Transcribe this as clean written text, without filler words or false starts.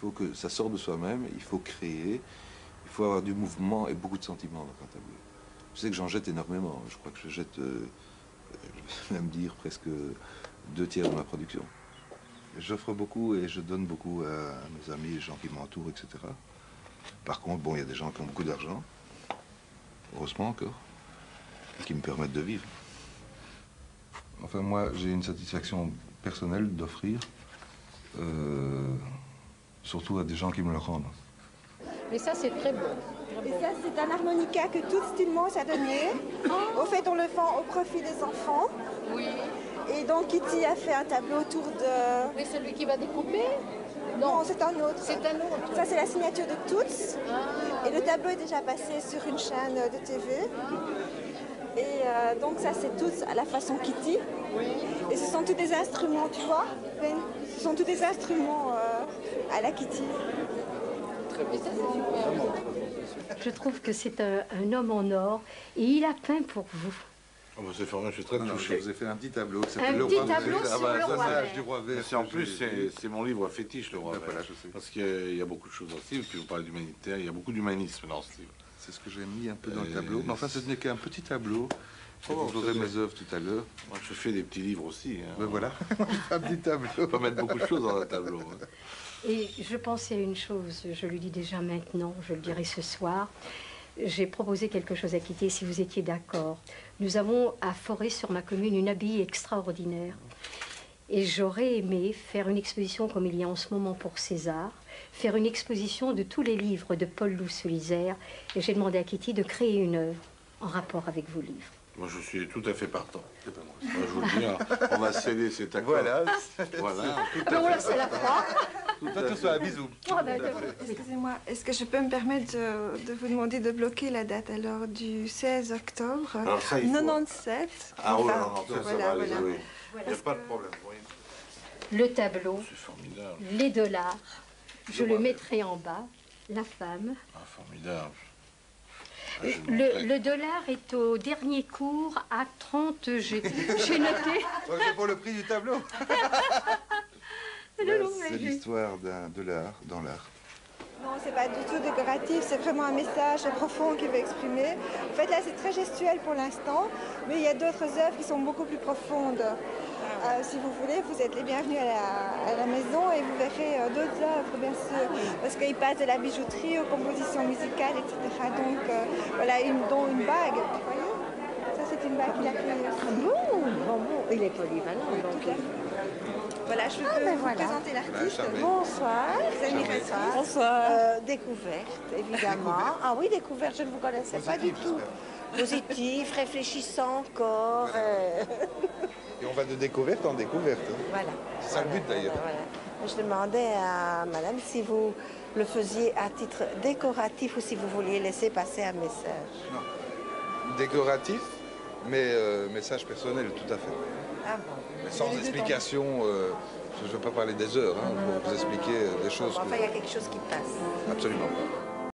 faut que ça sorte de soi-même, il faut créer, il faut avoir du mouvement et beaucoup de sentiments dans un tableau. Je sais que j'en jette énormément, je crois que je jette, je vais même dire presque 2/3 de ma production. J'offre beaucoup et je donne beaucoup à mes amis, les gens qui m'entourent, etc. Par contre, bon, il y a des gens qui ont beaucoup d'argent, heureusement encore, qui me permettent de vivre. Enfin, moi, j'ai une satisfaction personnelle d'offrir, surtout à des gens qui me le rendent. Mais ça, c'est très beau. Et ça, c'est un harmonica que tout Stillmans a donné. Au fait, on le vend au profit des enfants. Oui. Et donc, Kitty a fait un tableau autour de... Mais celui qui va découper? Non, c'est un autre. C'est un autre. Ça, c'est la signature de Toots. Ah, Et le tableau est déjà passé sur une chaîne de TV. Et donc, ça, c'est Toots à la façon Kitty. Et ce sont tous des instruments, tu vois, Ben? Ce sont tous des instruments à la Kitty. mais ça, c'est super. Je trouve que c'est un homme en or et il a peint pour vous. Oh, bah, c'est formidable, je suis très touché. Je vous ai fait un petit tableau qui Un s'appelle Le petit Roi tableau Vert. sur le Roi Vert. Du Roi Vert. En plus, c'est mon livre fétiche, le Roi Vert. Voilà, je sais. Parce qu'il y a beaucoup de choses dans ce livre, puis vous parlez d'humanitaire, il y a beaucoup d'humanisme dans ce livre. C'est ce que j'ai mis un peu dans le tableau. Mais enfin, ce n'est qu'un petit tableau. Vous verrez mes œuvres tout à l'heure. Moi, je fais des petits livres aussi. Hein. Ben voilà, un petit tableau. On peut mettre beaucoup de choses dans un tableau. Hein. Et je pensais à une chose, je le dis déjà maintenant, je le dirai ce soir. J'ai proposé quelque chose à Kitty, si vous étiez d'accord. Nous avons à Forêt, sur ma commune, une abbaye extraordinaire. Et j'aurais aimé faire une exposition comme il y a en ce moment pour César, faire une exposition de tous les livres de Paul Lousse-Lisère. Et j'ai demandé à Kitty de créer une œuvre en rapport avec vos livres. Moi, je suis tout à fait partant. Moi, je vous le dis, hein, on va sceller cet accord. Voilà. Voilà. Alors là, c'est la croix. Tout soit un bisou. Excusez-moi, est-ce que je peux me permettre de vous demander de bloquer la date alors du 16 octobre Alors ça, il faut... 97? Ah oui, Enfin, non, ça voilà, va aller, voilà. oui. Il n'y a pas de problème. Oui. Le tableau, C'est formidable. les dollars, je le mettrai en bas, la femme. Ah, formidable. Ah, Le dollar est au dernier cours à 30, j'ai noté. C'est pour le prix du tableau. Non, C'est l'histoire de l'art dans l'art. Non, c'est pas du tout décoratif, c'est vraiment un message profond qu'il veut exprimer. En fait, là, c'est très gestuel pour l'instant, mais il y a d'autres œuvres qui sont beaucoup plus profondes. Si vous voulez, vous êtes les bienvenus à la maison et vous verrez d'autres œuvres, bien sûr, parce qu'il passe de la bijouterie aux compositions musicales, etc. Donc, voilà, dont une bague, vous voyez? Ça, c'est une bague qu'il a créée aussi. Bon, il est polyvalent. Tout à fait. Voilà, je peux vous présenter l'artiste. Bonsoir. Bonsoir. Découverte, évidemment. Ah oui, découverte, je ne vous connaissais pas du tout. Positif, réfléchissant encore. Et on va de découverte en découverte. Hein. Voilà. C'est ça le but d'ailleurs. Voilà. Je demandais à madame si vous le faisiez à titre décoratif ou si vous vouliez laisser passer un message. Non. Décoratif, mais message personnel, tout à fait. Ah bon. Mais sans explication, je ne veux pas parler des heures, hein, pour vous expliquer des choses. Enfin, il y a quelque chose qui passe. Absolument pas.